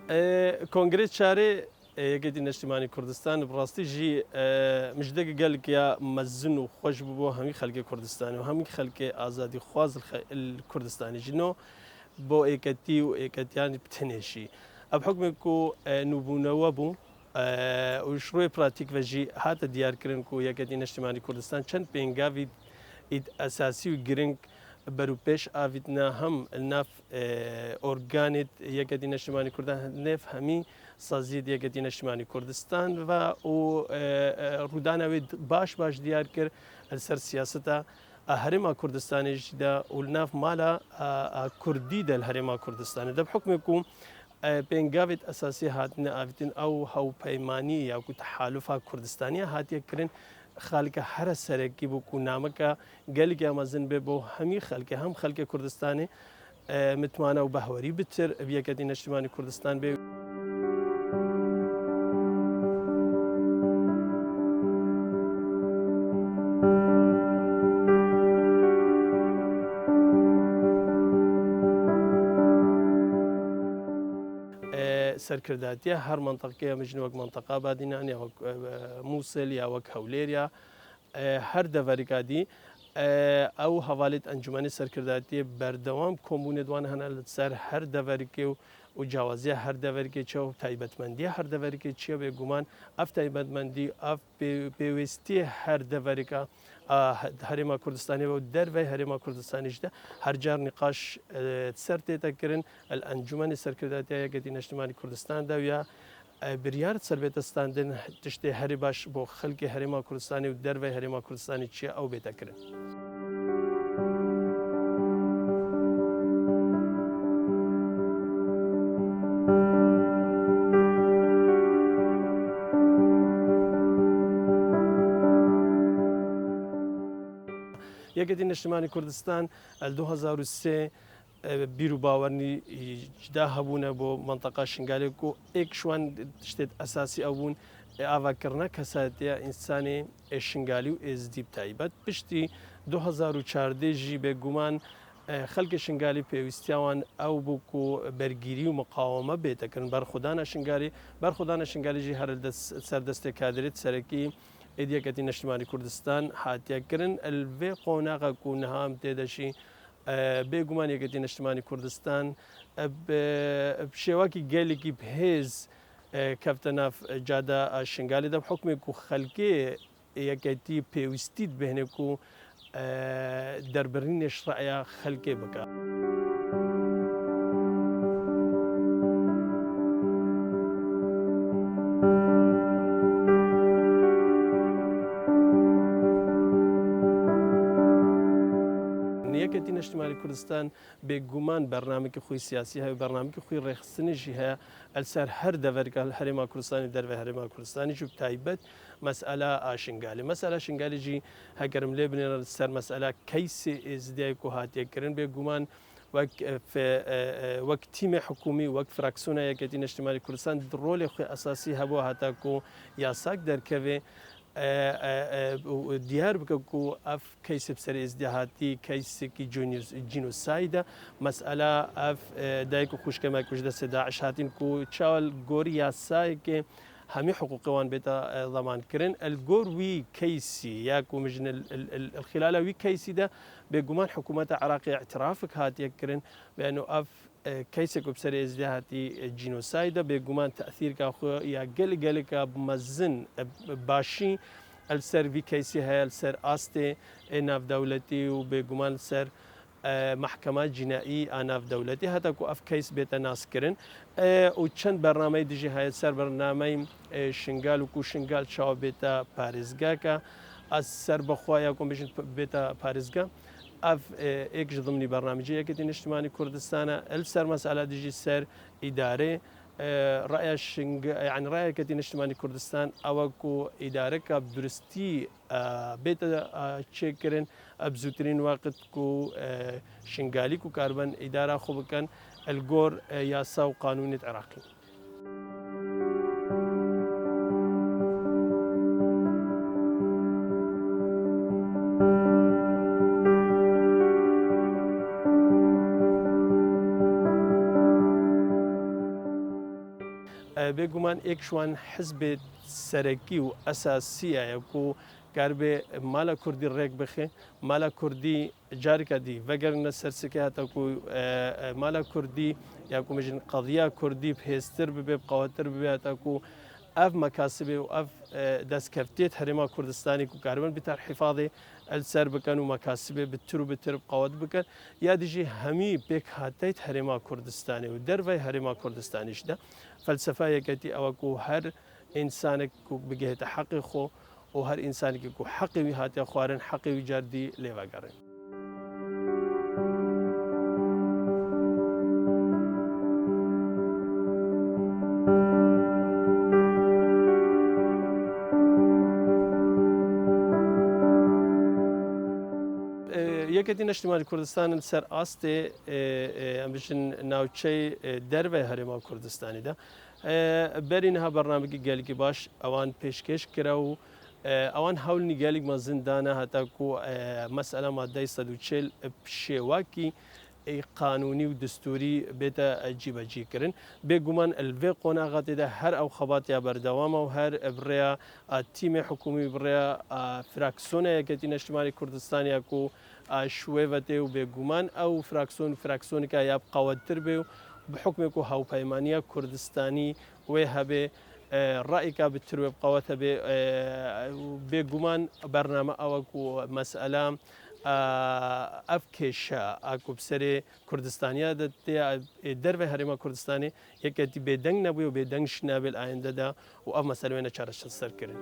کنگره چاره یەکێتی نیشتیمانی کوردستان بڕاستی ژی مژدەگە گەلکیا مەزن و خۆش ببوو هەمی خەلکی کوردستانی و هەمی خەلکی ئازادی خواز کوردستانی ژنۆ بۆ ئێکەتی و ئێکەتیانی بتنێشی ئەب حکمێک و نوبوونەوە بوو و شروع پراتیک بەژی هاتە دیارکردن و یەکەتی نیشتیمانی کوردستان چەند پێنگاوی ئەساسی و گرنگ بەروپێش ئاویتنا هەم ناف ئۆرگانێت یەکەتی نیشتیمانی کوردستان نێف هەمی سازیت یەکەتی نیشتیمانی کوردستان و ڕوودانەوەی باش دیار کرد لەسەر سیاسەتە هەرێما کوردستانیشدا و ناف مالا کوردی دە هەرێما کوردستانی دە حکمێک و پێنگاوێت ئەساسی هاتنە ئاویتن ئەو هەوپەیمانی یاکو تەحالوفا کوردستانیە هاتیەکردن خەڵکە هەرە سەرەکی بوو و نامەکە گەلێکی ئامەزن بێ بۆ هەمی خەلکە هەم خەلکی کوردستانی متمانە و بەهوەری بتر یەکەتی نیشتیمانی کوردستان بێ. سەرکرداتیە هەر منتەقەیە مژن وەک منتەقا بادینان یا وەک مووسل یا وەک هەولێریا هەر دەڤەریکادی ئەو هەواڵێت ئەنجومەنی سەرکرداتی بەردەوام کۆمبوونێتوان هەنا لەسەر هەر دەڤەرکێ و جیاوازیە هەر دەڤەرکێکە و تایبەتمەندیە هەر دەڤەرکێ چیە بێگومان ئەف تایبەتمەندی ئەف پێویستی هەر دەڤەرکە هەرێما کوردستانی و دەرڤی هەرێما کوردستانیشدا هەرجار نقاش سەر تێتەکردن ئەنجومەنی سەرکرداتیە یەکەتی نیشتیمانی کوردستاندا یا بریار سەربێتەستاندن تشتێ هەری باش بۆ خەلکی هەرێما کوردستانی و دەرڤی هەرێما کوردستانی چیە ئەو بێتەکردن. یەکەتی نیشتیمانی کوردستان 2003 بیر و باوەرنی جدا هەبوونە بۆ منتەقا شنگالێک و ئێکشوان شتێت ئەساسی ئەو بوون ئاواکردنە کەساتیە ئینسانی شنگالی و ئێزدیب تایبەت پشتی 2014 ژی بێگومان خەلکی شنگالی پێویستیاوان ئەو بووک و بەرگیری و مقاومە بێتەکردن بەرخودانە شنگالیژی هەر سەردەستێک کادرێت سەرەکی یەکەتی نیشتیمانی کوردستان هاتیەکردن ئەلڤێ قۆناغە و نەهام تێدەشی بێگومان یەکەتی نیشتیمانی کوردستان شێواکی گەلێکی بەهێز کەفتە ناف جادا شنگالیدا حکمێک و خەلکێ یەکەتی پێویستیت بهێنێک و دەربڕینێش ڕایە خەلکێ بکە. یەکەتی نیشتیمانی کوردستان بێگومان بەرنامێکی خۆی سیاسی هەیە بەرنامێکی خۆی ڕێخستنیشی هەیە ئەلسەر هەر دەڤەرکە هەرێما کوردستانی دەرڤی هەرێما کوردستانیش و تایبەت مەسئەلا ئاشنگالی مەسئەلا شنگالیژی هەگەرم لێ بنێرە سەر مەسئەلا کەیسی ئێزدیایک و هاتیەکردن بێگومان وەک تیمێ حکومی وەک فراکسیۆنە یەکەتی نیشتیمانی کوردستان ڕۆڵی خۆی ئەساسی هەبووە هاتاکو یاساک دەرکەوێ دیار بکە و ئەف کەیسە بسەر ئێزدیهاتی کەیسێکی جینۆسایدە مەسئەلا ئەف دایک و خوشکەمە کوژدە سێداعش هاتین و چاوەل گۆری یاسایەکێ هەمی حقوقیوان بێتە ضەمانکردن الگۆر وی کەیسی یاک و مژن الخلالە وی کەیسیدا بێگومان حکوومەتە عراقی اعترافک هاتیەکردن بەیانۆ ئەف کەیسێک و بسەر ئێزدیهاتی جینۆسایدە بێگومان تەئثیرکە خۆ یا گەلێکە مەزن باشی ئەلسەر وی کەیسی هەیە لەسەر ئاستێ ناودەوڵەتی و بێگومان سەر محکمە جینایی ئاناودەوڵەتی هەتاکو ئەف کەیس بێتە ناسکردن و چەند بەرنامەی دژی هەیە سەر بەرنامەی شنگال و شنگال چاو بێتە پارێزگاکە ئەس سەر بەخوا یاکۆم بژن بێتە پارێزگا ئەف ئێکش ضمنی بەرنامجی یەکەتی نیشتیمانی کوردستانە ئەلسەر مەسئەلا دژی سەر ئیدارێ ڕایەکەتی نیشتیمانی کوردستان ئەوەکو ئیدارەکە درستی بێتە چێکردن ئەبزووترین واقت و شنگالیک و کاربن ئیدارا خۆ بکەن ئەلگۆر یاسا و قانونیت عراقی. بێگومان ئێکشوان حزبێت سەرەکی و ئەساسیە و کاربێ مالا کوردی ڕێک بخێ مالا کوردی جارێکە دی ڤەگەرنە سەرسکە هاتەکو مالا کوردی یاکومژن قەضیا کوردی پێستر ببێ قەوەتر ببێ هاتەکو ئەف مەکاسبێ و ئەف دەستکەفتێت هەرێما کوردستانی و کاربن بتر حیفاظێ ئەلسەر بکەن و مەکاسبێ بتر و بتر قەوەت بکەن یا دیژی هەمی پێک هاتەیت هەرێما کوردستانی و دەرڤای هەرێما کوردستانیشدا فەلسەفا یەکەتی ئەوەکو هەر ئینسانێک بگەێتە حەقی خۆ و هەر ئینسانێکی و حەقیوی هاتیە خوارن حەقیوی جاردی لێوەگەڕێن. یەکەتی نیشتیمانی کوردستان سەر ئاستێ ئەم بژن ناوچەی دەرڤای هەرێما کوردستانیدا بەرینەها بەرنامەی گەلێکی باش ئەوان پێشکەش کرا و ئەوان هەوڵنی گەلێکمە زیندانە هەتاکو مەسئلە مادەی 140 شێواکی قانونی و دستوری بێتە جیبەجیکردن بێگومان ئەلڤێ قۆناغاتێدا هەر ئەو خەباتیا بەردەوامە و هەر بڕێە تیمێ حکومی بڕێە فراکسۆنە یەکەتی نیشتیمانی کوردستانیا و شوێڤەتێ و بێگومان ئەو فراکسۆنیکە یا قەوەتر بێ و بحکمێک و هاوپەیمانیە کوردستانی وێ هەبێ ڕائیکا بتروێ بقەوەتە بێ بێگومان بەرنامە ئەوەکو مەسئلە ئەف کێشە ئاکوبسەرێ کوردستانیا دەرڤای هەرێما کوردستانی یەکەتی بێدەنگ نەبووی و بێدەنگش نابێت ئایندەدا و ئەف مەسەلەوێنە چارەسەرکردن.